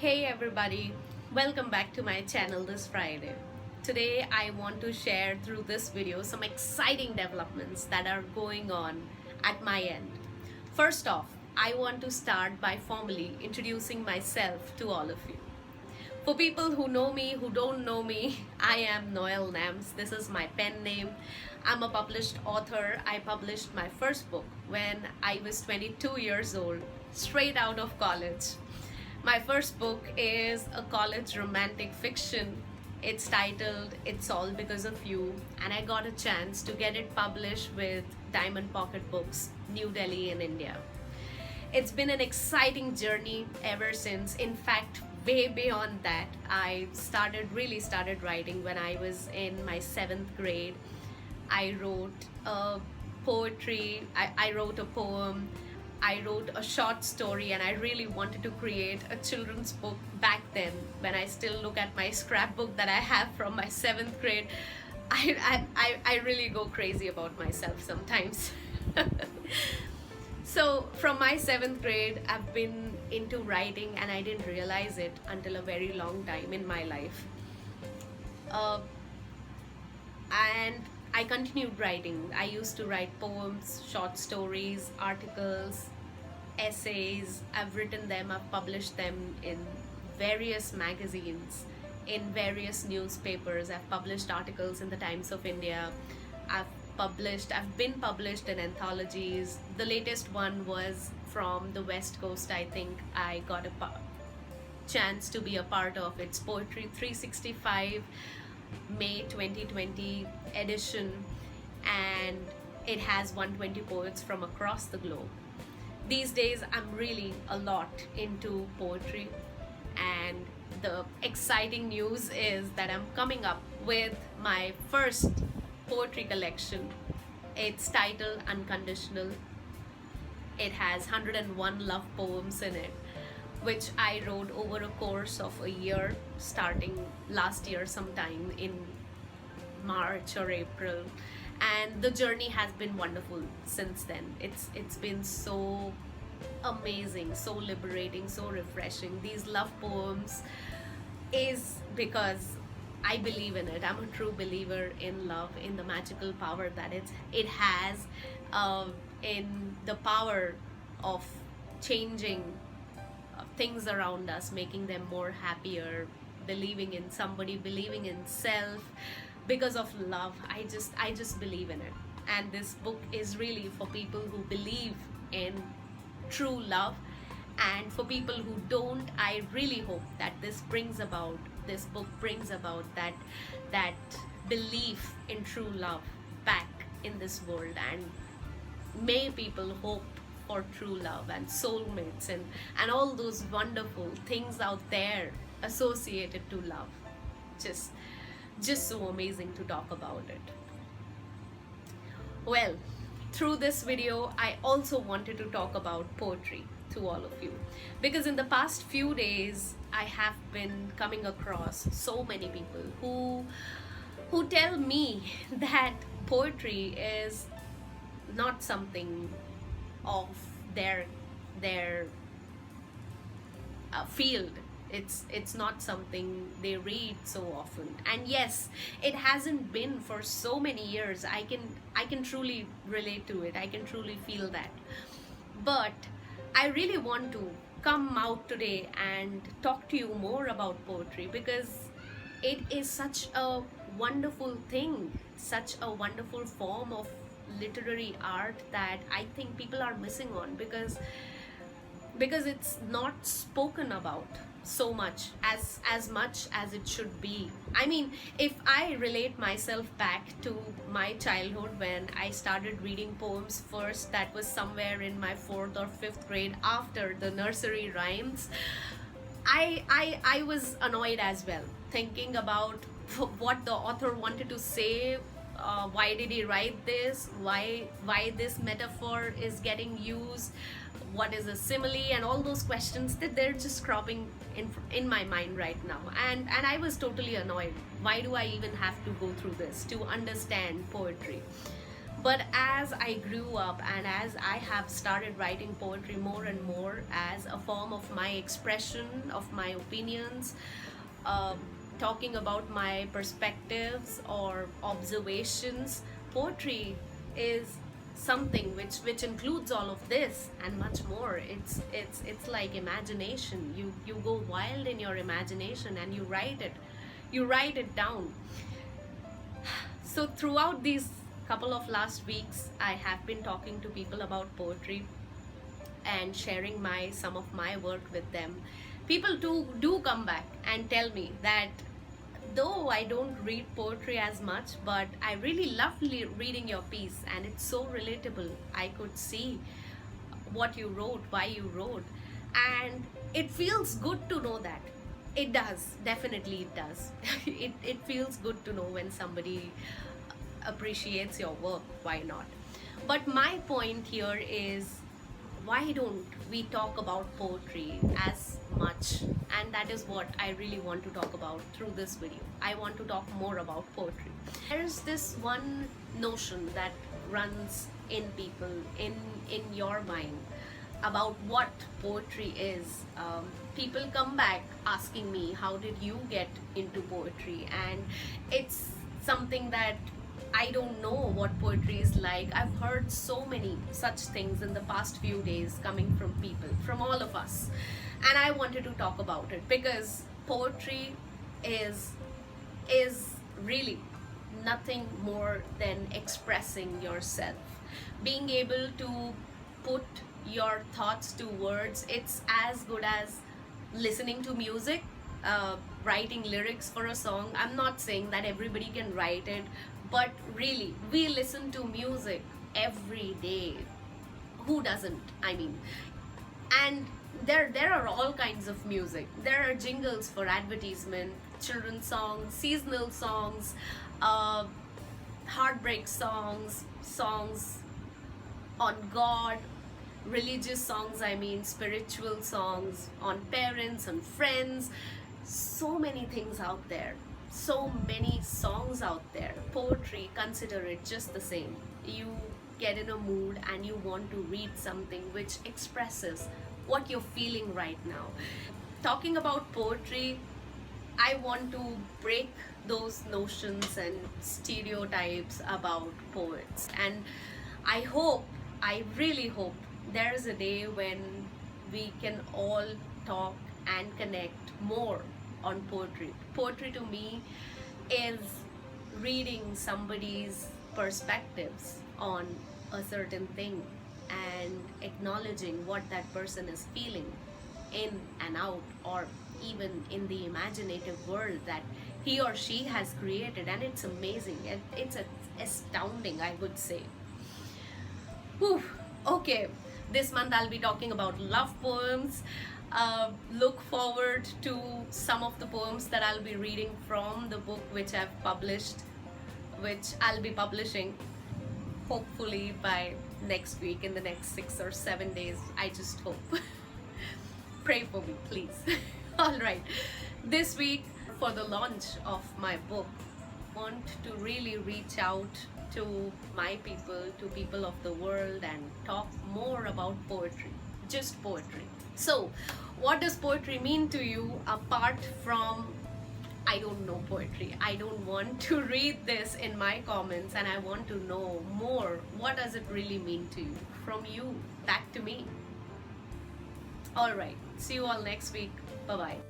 Hey everybody, welcome back to my channel this Friday. Today I want to share through this video some exciting developments that are going on at my end. First off, I want to start by formally introducing myself to all of you. For people who know me, who don't know me, I am Noelle. This is my pen name. I'm a published author. I published my first book when I was 22 years old, straight out of college. My first book is a college romantic fiction. It's titled It's All Because of You, and I got a chance to get it published with Diamond Pocket Books, New Delhi in India. It's been an exciting journey ever since. In fact, way beyond that, I really started writing when I was in my 7th grade. I wrote poetry, I wrote a poem, I wrote a short story, and I really wanted to create a children's book back then. When I still look at my scrapbook that I have from my 7th grade, I really go crazy about myself sometimes. So from my 7th grade, I've been into writing, and I didn't realize it until a very long time in my life. And I continued writing. I used to write poems, short stories, articles, essays. I've written them, I've published them in various magazines, in various newspapers. I've published articles in the Times of India. I've been published in anthologies. The latest one was from the West Coast. I think I got a chance to be a part of its Poetry 365 May 2020 edition, and it has 120 poets from across the globe. These days I'm really a lot into poetry, and the exciting news is that I'm coming up with my first poetry collection. It's titled Unconditional. It has 101 love poems in it, which I wrote over a course of a year, starting last year sometime in March or April. And the journey has been wonderful since then. It's been so amazing, so liberating, so refreshing. These love poems is because I believe in it. I'm a true believer in love, in the magical power that it has, in the power of changing things around us, making them more happier, believing in somebody, believing in self because of love. I just believe in it. And this book is really for people who believe in true love, and for people who don't, I really hope that this book brings about that belief in true love back in this world, and may people hope for true love and soulmates and all those wonderful things out there associated to love. Just so amazing to talk about it. Well, through this video, I also wanted to talk about poetry to all of you, because in the past few days I have been coming across so many people who tell me that poetry is not something of their field. It's not something they read so often. And yes, it hasn't been for so many years. I can truly relate to it. I can truly feel that. But I really want to come out today and talk to you more about poetry, because it is such a wonderful thing, such a wonderful form of literary art that I think people are missing on, because it's not spoken about so much as it should be. I mean, if I relate myself back to my childhood, when I started reading poems first, that was somewhere in my 4th or 5th grade after the nursery rhymes. I was annoyed as well, thinking about what the author wanted to say. Why did he write this? Why this metaphor is getting used? What is a simile? And all those questions that they're just cropping in my mind right now. And I was totally annoyed. Why do I even have to go through this to understand poetry? But as I grew up and as I have started writing poetry more and more as a form of my expression of my opinions, um, talking about my perspectives or observations, poetry is something which includes all of this and much more. It's like imagination. You go wild in your imagination and you write it down. So throughout these couple of last weeks, I have been talking to people about poetry and sharing my some of my work with them. People do come back and tell me that though I don't read poetry as much, but I really love reading your piece and it's so relatable. I could see what you wrote, why you wrote, and it feels good to know that. It does, definitely it does. It feels good to know when somebody appreciates your work, why not? But my point here is, why don't we talk about poetry as much? And that is what I really want to talk about through this video. I want to talk more about poetry. There's this one notion that runs in people, in your mind, about what poetry is. People come back asking me, how did you get into poetry? And it's something that I don't know what poetry is like. I've heard so many such things in the past few days coming from people, from all of us. And I wanted to talk about it because poetry is really nothing more than expressing yourself. Being able to put your thoughts to words, it's as good as listening to music, writing lyrics for a song. I'm not saying that everybody can write it, but really, we listen to music every day. Who doesn't? I mean, and there are all kinds of music. There are jingles for advertisement, children's songs, seasonal songs, uh, heartbreak songs, songs on God, religious songs, I mean, spiritual songs, on parents and friends. So many things out there, so many songs out there. Poetry, consider it just the same. You get in a mood and you want to read something which expresses what you're feeling right now. Talking about poetry, I want to break those notions and stereotypes about poets. And I really hope there is a day when we can all talk and connect more on poetry. Poetry to me is reading somebody's perspectives on a certain thing and acknowledging what that person is feeling in and out, or even in the imaginative world that he or she has created. And it's amazing. It's astounding, I would say. Whew. Okay, this month I'll be talking about love poems. Look forward to some of the poems that I'll be reading from the book which I've published, which I'll be publishing hopefully by next week, in the next 6 or 7 days. I just hope. Pray for me, please. All right. This week, for the launch of my book, I want to really reach out to my people, to people of the world, and talk more about poetry, just poetry. So, what does poetry mean to you apart from, I don't know poetry? I don't want to read this in my comments, and I want to know more. What does it really mean to you? From you, back to me. All right. See you all next week. Bye-bye.